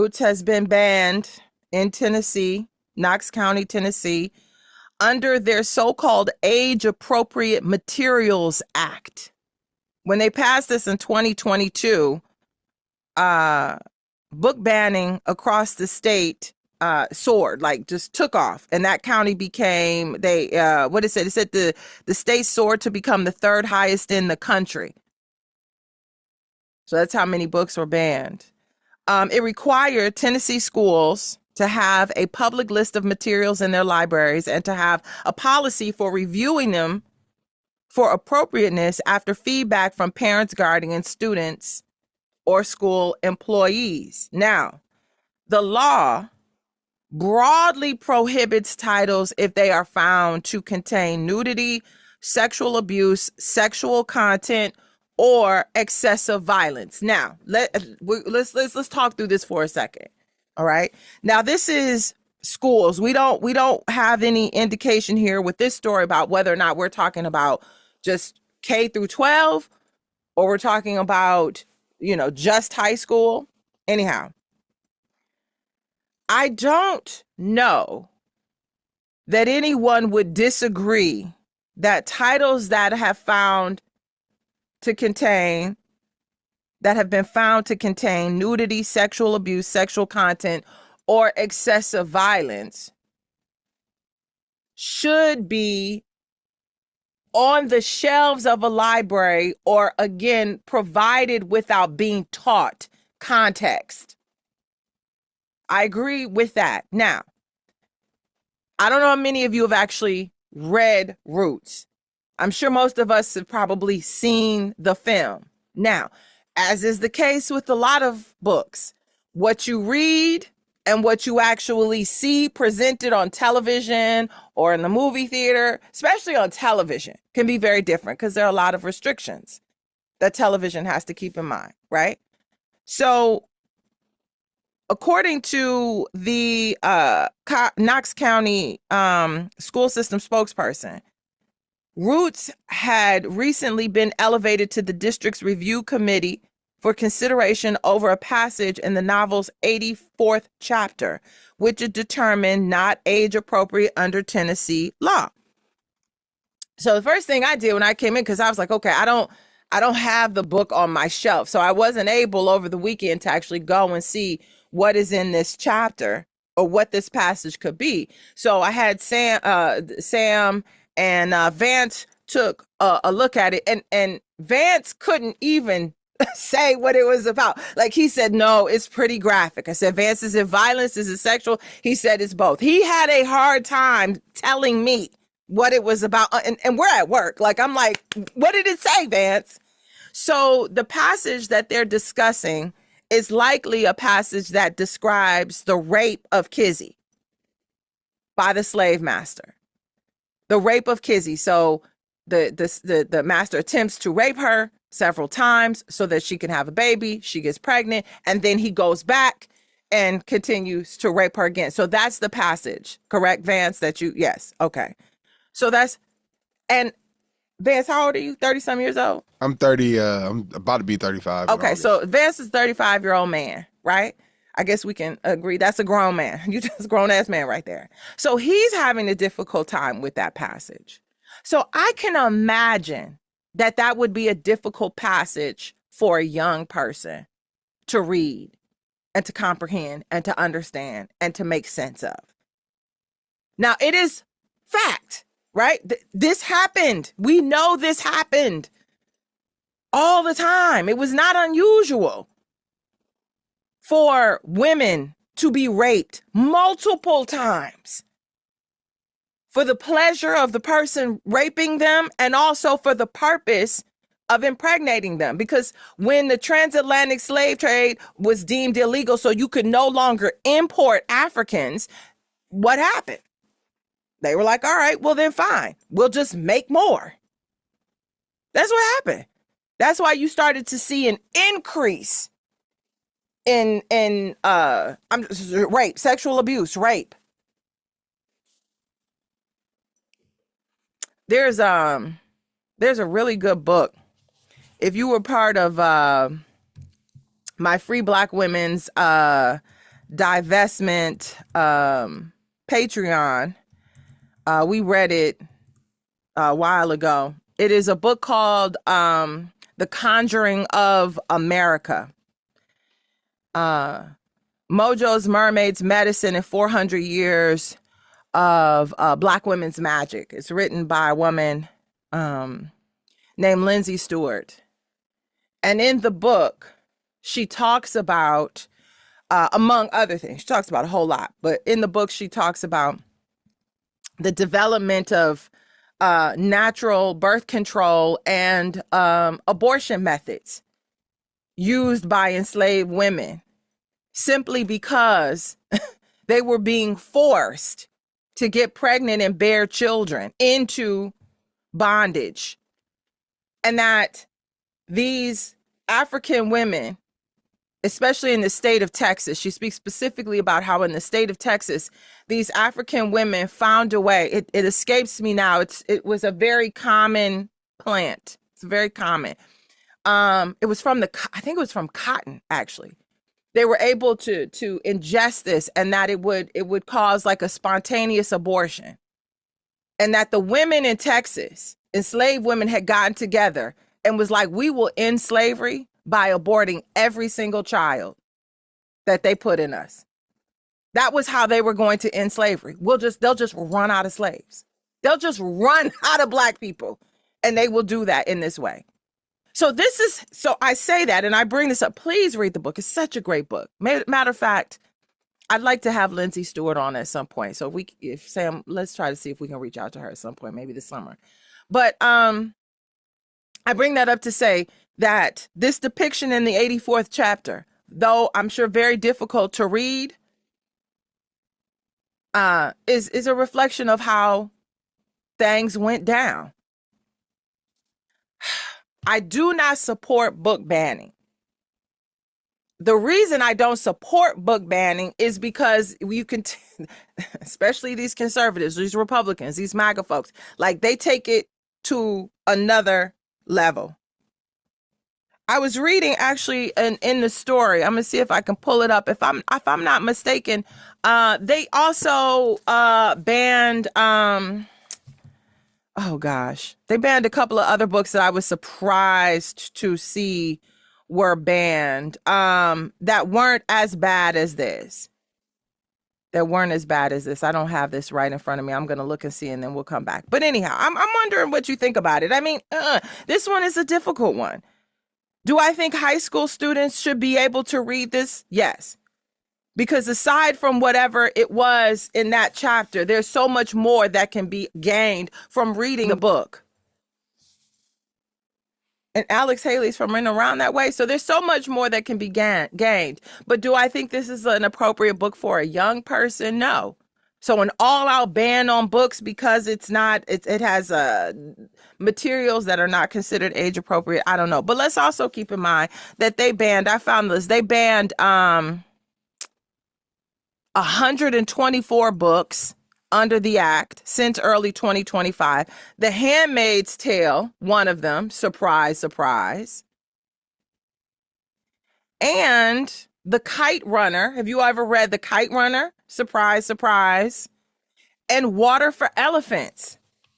Roots has been banned in Tennessee, Knox County, Tennessee, under their so-called Age-Appropriate Materials Act. When they passed this in 2022, book banning across the state soared, like just took off. And that county became, what it said? It said the state soared to become the third highest in the country. So that's how many books were banned. It required Tennessee schools to have a public list of materials in their libraries and to have a policy for reviewing them for appropriateness after feedback from parents, guardians, students, or school employees. Now, the law broadly prohibits titles if they are found to contain nudity, sexual abuse, sexual content, or excessive violence. Now, let's talk through this for a second. All right. Now, this is schools. We don't have any indication here with this story about whether or not we're talking about just K through 12 or we're talking about, just high school. Anyhow, I don't know that anyone would disagree that titles that have been found to contain nudity, sexual abuse, sexual content, or excessive violence should be on the shelves of a library or, again, provided without being taught context. I agree with that. Now, I don't know how many of you have actually read Roots. I'm sure most of us have probably seen the film. Now, as is the case with a lot of books, what you read and what you actually see presented on television or in the movie theater, especially on television, can be very different because there are a lot of restrictions that television has to keep in mind, right? So, according to the Knox County school system spokesperson, Roots had recently been elevated to the district's review committee for consideration over a passage in the novel's 84th chapter, which is determined not age appropriate under Tennessee law. So the first thing I did when I came in, because I was like, okay, I don't have the book on my shelf. So I wasn't able over the weekend to actually go and see what is in this chapter or what this passage could be. So I had Sam and Vance took a look at it, and Vance couldn't even say what it was about. Like, he said, no, it's pretty graphic. I said, Vance, is it violence? Is it sexual? He said it's both. He had a hard time telling me what it was about. And we're at work. Like, I'm like, what did it say, Vance? So the passage that they're discussing is likely a passage that describes the rape of Kizzy by the slave master. The rape of Kizzy. So the master attempts to rape her several times so that she can have a baby. She gets pregnant, and then he goes back and continues to rape her again. So that's the passage, correct, Vance? Yes. Okay. So and Vance, how old are you? 30-some years old? I'm 30. I'm about to be 35. Okay. So Vance is a 35-year-old man, right? I guess we can agree that's a grown man. You just a grown-ass man right there. So he's having a difficult time with that passage. So I can imagine that would be a difficult passage for a young person to read and to comprehend and to understand and to make sense of. Now, it is fact, right? This happened. We know this happened all the time. It was not unusual for women to be raped multiple times for the pleasure of the person raping them and also for the purpose of impregnating them. Because when the transatlantic slave trade was deemed illegal, so you could no longer import Africans, what happened? They were like, all right, well then fine. We'll just make more. That's what happened. That's why you started to see an increase in rape, sexual abuse, rape. There's a really good book. If you were part of my Free Black Women's divestment Patreon. We read it a while ago. It is a book called The Conjuring of America. Mojo's Mermaid's Medicine in 400 Years of Black Women's Magic. It's written by a woman named Lindsay Stewart. And in the book, she talks about, among other things, she talks about a whole lot, but in the book, she talks about the development of natural birth control and abortion methods used by enslaved women simply because they were being forced to get pregnant and bear children into bondage. And that these African women, especially in the state of Texas, she speaks specifically about how in the state of Texas, these African women found a way. It escapes me now. It was a very common plant. It's very common. It was from I think it was from cotton, actually. They were able to ingest this, and that it would cause like a spontaneous abortion. And that the women in Texas, enslaved women, had gotten together and was like, we will end slavery by aborting every single child that they put in us. That was how they were going to end slavery. They'll just run out of slaves. They'll just run out of Black people, and they will do that in this way. So I say that, and I bring this up. Please read the book. It's such a great book. Matter of fact, I'd like to have Lindsay Stewart on at some point. So if Sam, let's try to see if we can reach out to her at some point, maybe this summer. But I bring that up to say that this depiction in the 84th chapter, though I'm sure very difficult to read, is a reflection of how things went down. I do not support book banning. The reason I don't support book banning is because you can, especially these conservatives, these Republicans, these MAGA folks, like they take it to another level. I was reading actually in the story. I'm gonna see if I can pull it up. If I'm not mistaken, they also banned oh gosh, they banned a couple of other books that I was surprised to see were banned that weren't as bad as this. I don't have this right in front of me. I'm going to look and see, and then we'll come back. But anyhow, I'm wondering what you think about it. I mean, this one is a difficult one. Do I think high school students should be able to read this? Yes. Because aside from whatever it was in that chapter, there's so much more that can be gained from reading the book. And Alex Haley's from in around that way. So there's so much more that can be gained. But do I think this is an appropriate book for a young person? No. So an all-out ban on books because it has materials that are not considered age appropriate. I don't know. But let's also keep in mind that they banned 124 books under the act since early 2025. The Handmaid's Tale, one of them, surprise, surprise. And The Kite Runner. Have you ever read The Kite Runner? Surprise, surprise. And Water for Elephants.